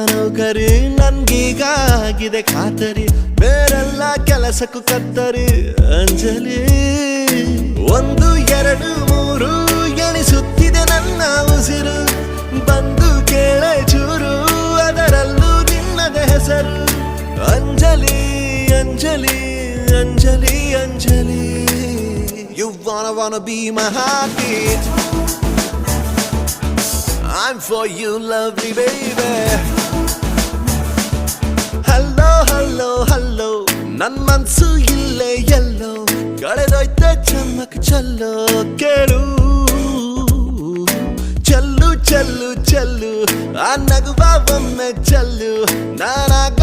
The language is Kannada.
ನೌಕರಿ ನನ್ಗೀಗ ಆಗಿದೆ ಖಾತರಿ ಬೇರೆಲ್ಲ ಕೆಲಸಕ್ಕೂ ಕತ್ತರಿ ಅಂಜಲಿ 1 2 3 ಎಣಿಸುತ್ತಿದೆ ನನ್ನ ಉಸಿರು ಬಂದು ಕೇಳೆ ಚೂರು ಅದರಲ್ಲೂ ನಿನ್ನದ ಹೆಸರು Anjali Anjali Anjali Anjali You wanna be my heartbeat I'm for you lovely baby Hello hello hello ನನ್ ಮನ್ಸು ಇಲ್ಲೇ ಎಲ್ಲೋ ಕಳೆದೋಯ್ತ ಚಮ್ಮಕ್ ಚಲ್ಲೋ ಕೇಳು ಚಲ್ಲು ಚಲ್ಲು ಚಲ್ಲು ಆ ನಗುವ ಒಮ್ಮೆ ಚಲ್ಲು ನಾನಾಗ